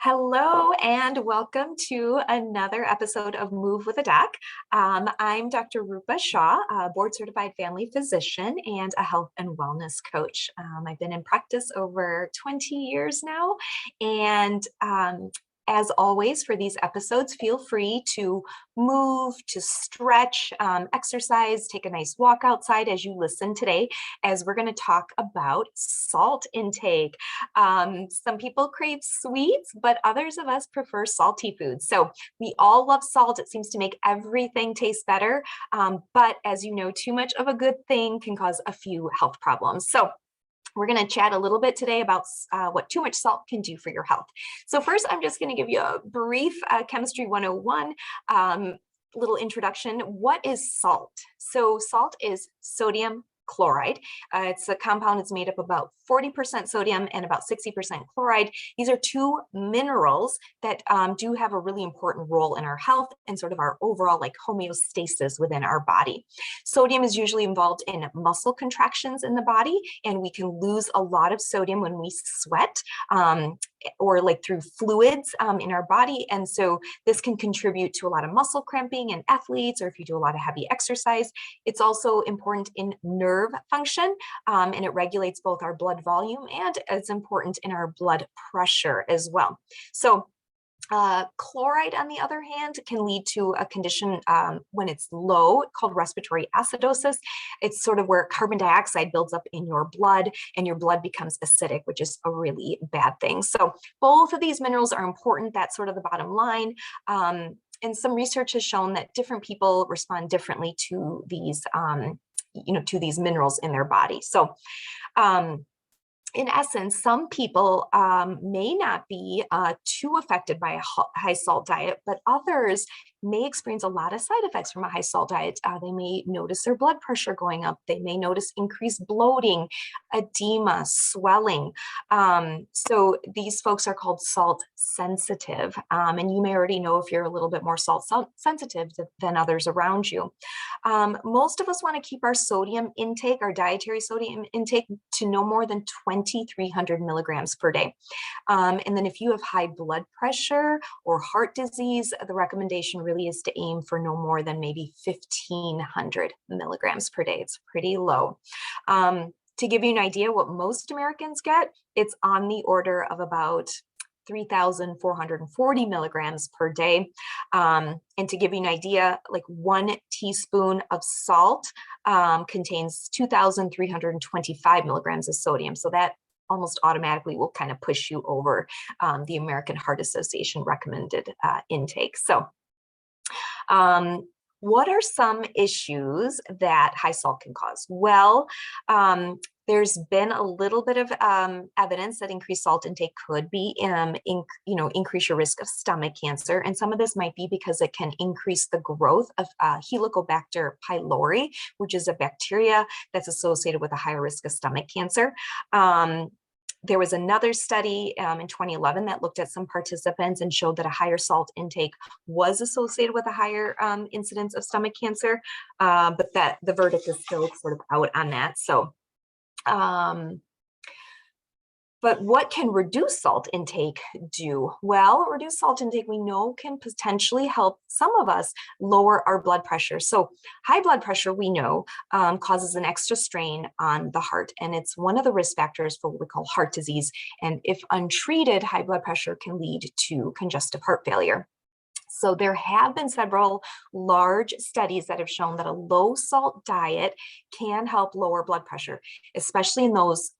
Hello and welcome to another episode of Move with a Doc. I'm Dr. Rupa Shah, a board certified family physician and a health and wellness coach. I've been in practice over 20 years now, and as always, for these episodes, feel free to move, to stretch, exercise, take a nice walk outside as you listen today, as we're going to talk about salt intake. Some people crave sweets, but others of us prefer salty foods. So we all love salt. It seems to make everything taste better. But as you know, too much of a good thing can cause a few health problems. So we're going to chat a little bit today about what too much salt can do for your health. So first, I'm just going to give you a brief Chemistry 101 little introduction. What is salt? So salt is sodium chloride. It's a compound that's made up about 40% sodium and about 60% chloride. These are two minerals that do have a really important role in our health and sort of our overall like homeostasis within our body. Sodium is usually involved in muscle contractions in the body, and we can lose a lot of sodium when we sweat or like through fluids in our body. And so this can contribute to a lot of muscle cramping in athletes, or if you do a lot of heavy exercise. It's also important in nerve function, and it regulates both our blood volume and it's important in our blood pressure as well. So chloride, on the other hand, can lead to a condition when it's low called respiratory acidosis. It's sort of where carbon dioxide builds up in your blood and your blood becomes acidic, which is a really bad thing. So both of these minerals are important. That's sort of the bottom line. And some research has shown that different people respond differently to these, to these minerals in their body. So in essence, some people may not be too affected by a high salt diet, but others may experience a lot of side effects from a high salt diet. They may notice their blood pressure going up. They may notice increased bloating, edema, swelling. So these folks are called salt sensitive. And you may already know if you're a little bit more salt sensitive than others around you. Most of us want to keep our sodium intake, our dietary sodium intake, to no more than 2,300 milligrams per day. And then if you have high blood pressure or heart disease, the recommendation really is to aim for no more than maybe 1,500 milligrams per day. It's pretty low. To give you an idea what most Americans get, it's on the order of about 3,440 milligrams per day. And to give you an idea, like 1 teaspoon of salt contains 2,325 milligrams of sodium. So that almost automatically will kind of push you over the American Heart Association recommended intake. So what are some issues that high salt can cause? Well, there's been a little bit of evidence that increased salt intake could be, increase your risk of stomach cancer. And some of this might be because it can increase the growth of Helicobacter pylori, which is a bacteria that's associated with a higher risk of stomach cancer. There was another study in 2011 that looked at some participants and showed that a higher salt intake was associated with a higher incidence of stomach cancer, but that the verdict is still sort of out on that. So, but what can reduced salt intake do? Well, reduced salt intake we know can potentially help some of us lower our blood pressure. So high blood pressure we know causes an extra strain on the heart, and it's one of the risk factors for what we call heart disease. And if untreated, high blood pressure can lead to congestive heart failure. So there have been several large studies that have shown that a low salt diet can help lower blood pressure, especially in those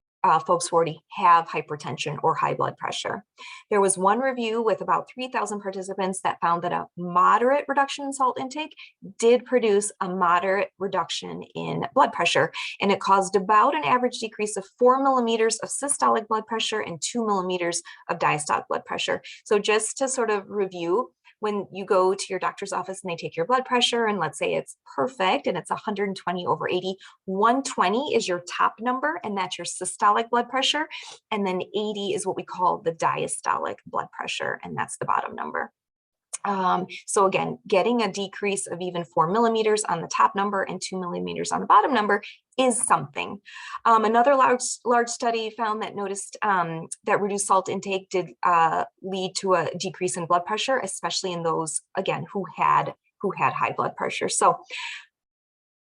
folks who already have hypertension or high blood pressure. There was one review with about 3,000 participants that found that a moderate reduction in salt intake did produce a moderate reduction in blood pressure, and it caused about an average decrease of 4 millimeters of systolic blood pressure and 2 millimeters of diastolic blood pressure. So just to sort of review, when you go to your doctor's office and they take your blood pressure, and let's say it's perfect and it's 120/80, 120 is your top number, and that's your systolic blood pressure. And then 80 is what we call the diastolic blood pressure, and that's the bottom number. So again, getting a decrease of even 4 millimeters on the top number and 2 millimeters on the bottom number is something. Another large study found that noticed that reduced salt intake did lead to a decrease in blood pressure, especially in those, again, who had high blood pressure. So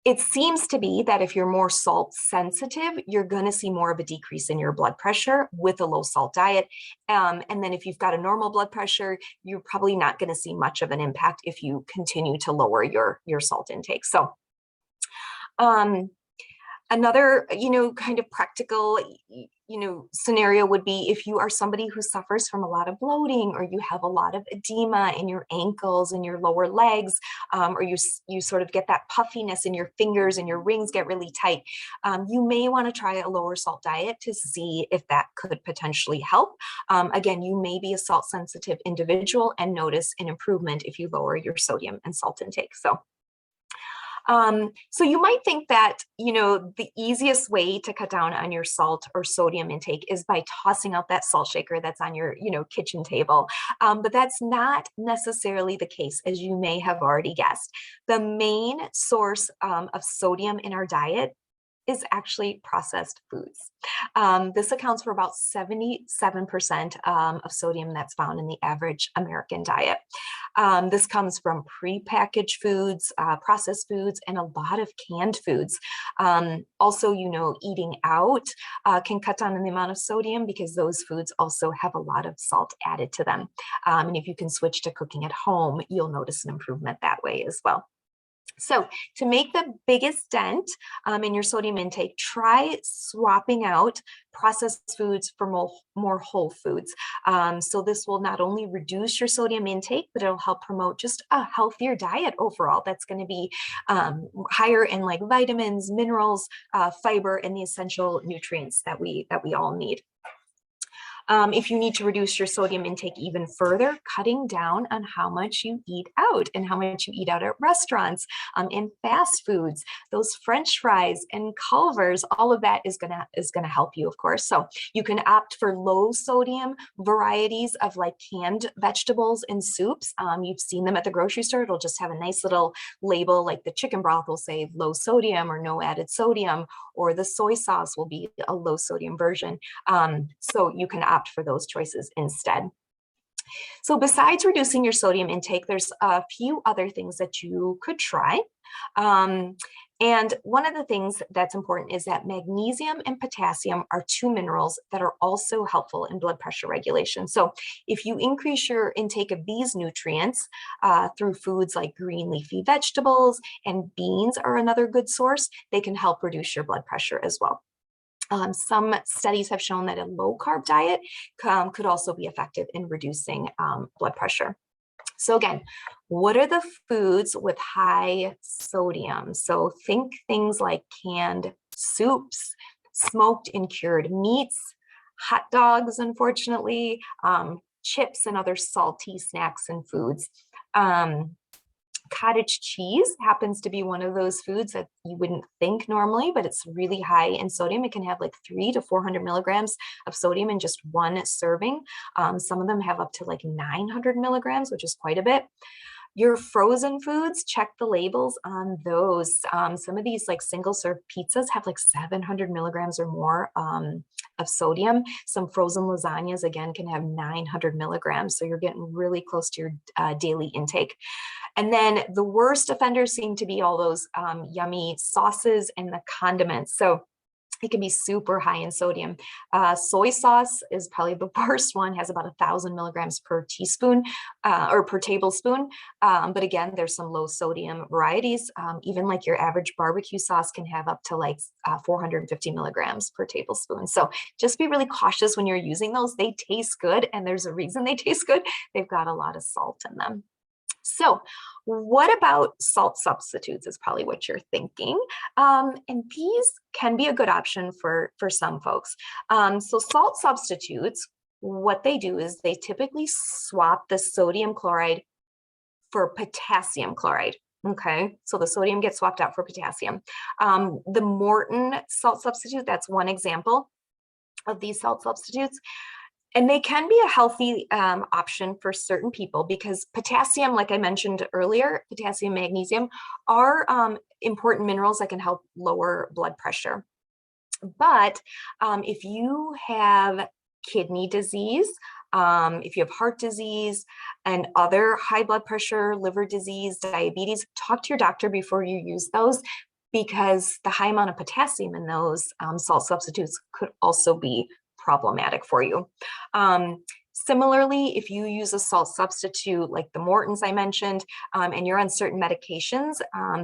it seems to be that if you're more salt sensitive, you're going to see more of a decrease in your blood pressure with a low salt diet. And then if you've got a normal blood pressure, you're probably not going to see much of an impact if you continue to lower your salt intake. So another, kind of practical, scenario would be if you are somebody who suffers from a lot of bloating, or you have a lot of edema in your ankles and your lower legs, or you sort of get that puffiness in your fingers and your rings get really tight. You may want to try a lower salt diet to see if that could potentially help. Again, you may be a salt sensitive individual and notice an improvement if you lower your sodium and salt intake. So you might think that, the easiest way to cut down on your salt or sodium intake is by tossing out that salt shaker that's on your, kitchen table. But that's not necessarily the case, as you may have already guessed. The main source of sodium in our diet is actually processed foods. This accounts for about 77% of sodium that's found in the average American diet. This comes from prepackaged foods, processed foods, and a lot of canned foods. Also, eating out can cut down on the amount of sodium because those foods also have a lot of salt added to them. And if you can switch to cooking at home, you'll notice an improvement that way as well. So to make the biggest dent in your sodium intake, try swapping out processed foods for more whole foods. So this will not only reduce your sodium intake, but it'll help promote just a healthier diet overall. That's going to be higher in like vitamins, minerals, fiber, and the essential nutrients that we all need. If you need to reduce your sodium intake even further, cutting down on how much you eat out and how much you eat out at restaurants and fast foods, those French fries and Culvers, all of that is gonna help you, of course. So you can opt for low sodium varieties of like canned vegetables and soups. You've seen them at the grocery store. It'll just have a nice little label, like the chicken broth will say low sodium or no added sodium, or the soy sauce will be a low sodium version. So you can opt for those choices instead. So besides reducing your sodium intake, there's a few other things that you could try. And one of the things that's important is that magnesium and potassium are two minerals that are also helpful in blood pressure regulation. So if you increase your intake of these nutrients through foods like green leafy vegetables, and beans are another good source, they can help reduce your blood pressure as well. Some studies have shown that a low-carb diet could also be effective in reducing blood pressure. So again, what are the foods with high sodium? So think things like canned soups, smoked and cured meats, hot dogs, unfortunately, chips and other salty snacks and foods. Cottage cheese happens to be one of those foods that you wouldn't think normally, but it's really high in sodium. It can have like 300 to 400 milligrams of sodium in just one serving. Some of them have up to like 900 milligrams, which is quite a bit. Your frozen foods, check the labels on those. Some of these like single serve pizzas have like 700 milligrams or more of sodium. Some frozen lasagnas, again, can have 900 milligrams. So you're getting really close to your daily intake. And then the worst offenders seem to be all those yummy sauces and the condiments. So it can be super high in sodium. Soy sauce is probably the worst one, has about 1,000 milligrams per teaspoon or per tablespoon. But again, there's some low sodium varieties. Even like your average barbecue sauce can have up to like 450 milligrams per tablespoon. So just be really cautious when you're using those. They taste good, and there's a reason they taste good. They've got a lot of salt in them. So what about salt substitutes is probably what you're thinking. And these can be a good option for some folks. So salt substitutes, what they do is they typically swap the sodium chloride for potassium chloride. Okay, so the sodium gets swapped out for potassium. The Morton salt substitute, that's one example of these salt substitutes. And they can be a healthy option for certain people because potassium, like I mentioned earlier, potassium, magnesium are important minerals that can help lower blood pressure. But if you have kidney disease, if you have heart disease and other high blood pressure, liver disease, diabetes, talk to your doctor before you use those, because the high amount of potassium in those salt substitutes could also be problematic for you. Similarly, if you use a salt substitute like the Mortons I mentioned, and you're on certain medications,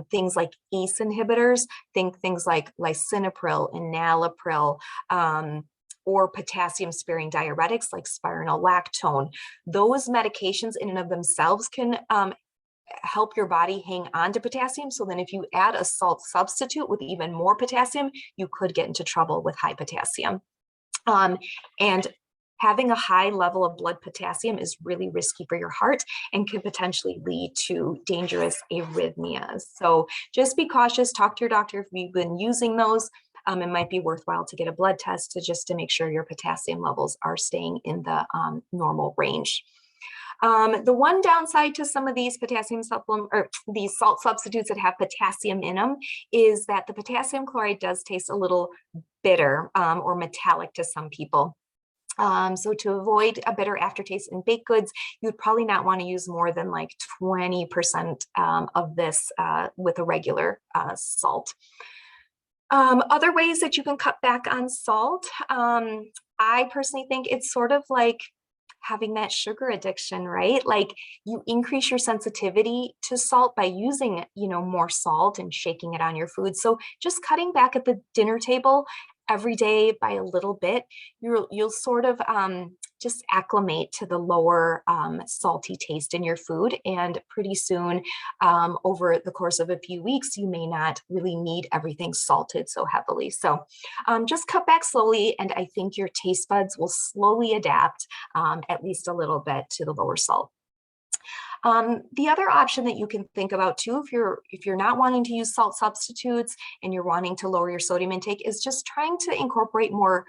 things like ACE inhibitors, things like lisinopril, enalapril, or potassium-sparing diuretics like spironolactone, those medications in and of themselves can help your body hang on to potassium. So then if you add a salt substitute with even more potassium, you could get into trouble with high potassium. And having a high level of blood potassium is really risky for your heart and can potentially lead to dangerous arrhythmias. So just be cautious, talk to your doctor if you've been using those. It might be worthwhile to get a blood test to make sure your potassium levels are staying in the normal range. The one downside to some of these potassium supplement or these salt substitutes that have potassium in them is that the potassium chloride does taste a little bitter or metallic to some people. So to avoid a bitter aftertaste in baked goods, you would probably not want to use more than like 20% of this with a regular salt. Other ways that you can cut back on salt, I personally think it's sort of like having that sugar addiction, right? Like you increase your sensitivity to salt by using, more salt and shaking it on your food. So just cutting back at the dinner table every day by a little bit, you'll sort of just acclimate to the lower salty taste in your food. And pretty soon, over the course of a few weeks, you may not really need everything salted so heavily. So just cut back slowly, and I think your taste buds will slowly adapt at least a little bit to the lower salt. The other option that you can think about too, if you're not wanting to use salt substitutes and you're wanting to lower your sodium intake, is just trying to incorporate more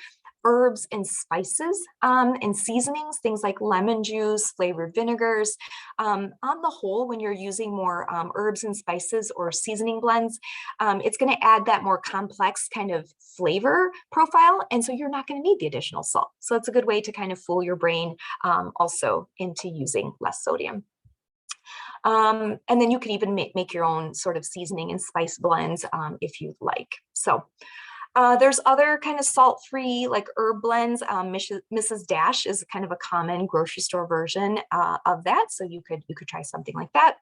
herbs and spices and seasonings, things like lemon juice, flavored vinegars. On the whole, when you're using more herbs and spices or seasoning blends, it's going to add that more complex kind of flavor profile. And so you're not going to need the additional salt. So it's a good way to kind of fool your brain also into using less sodium. And then you could even make your own sort of seasoning and spice blends if you'd like. So there's other kind of salt-free like herb blends. Mrs. Dash is kind of a common grocery store version of that. So you could try something like that.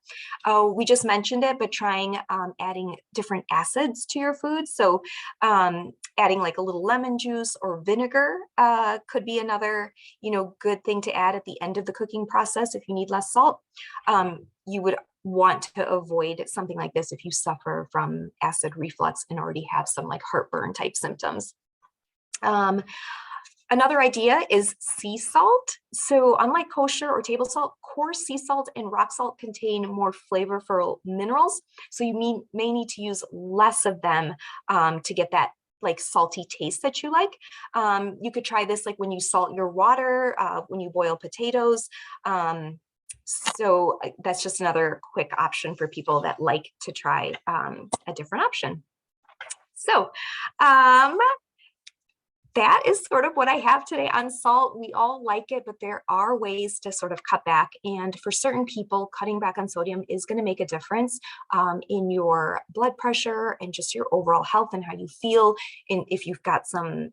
We just mentioned it, but trying adding different acids to your food. So adding like a little lemon juice or vinegar could be another, good thing to add at the end of the cooking process if you need less salt. You would want to avoid something like this if you suffer from acid reflux and already have some like heartburn type symptoms. Another idea is sea salt. So unlike kosher or table salt, coarse sea salt and rock salt contain more flavorful minerals. So you may need to use less of them to get that like salty taste that you like. You could try this like when you salt your water, when you boil potatoes. So that's just another quick option for people that like to try a different option. So that is sort of what I have today on salt. We all like it, but there are ways to sort of cut back. And for certain people, cutting back on sodium is going to make a difference in your blood pressure and just your overall health and how you feel. And if you've got some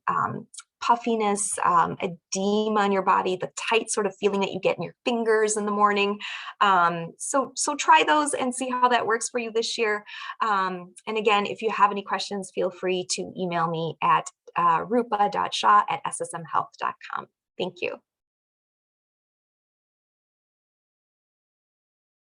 puffiness, edema in your body, the tight sort of feeling that you get in your fingers in the morning. So try those and see how that works for you this year. And again, if you have any questions, feel free to email me at rupa.shah@ssmhealth.com. Thank you.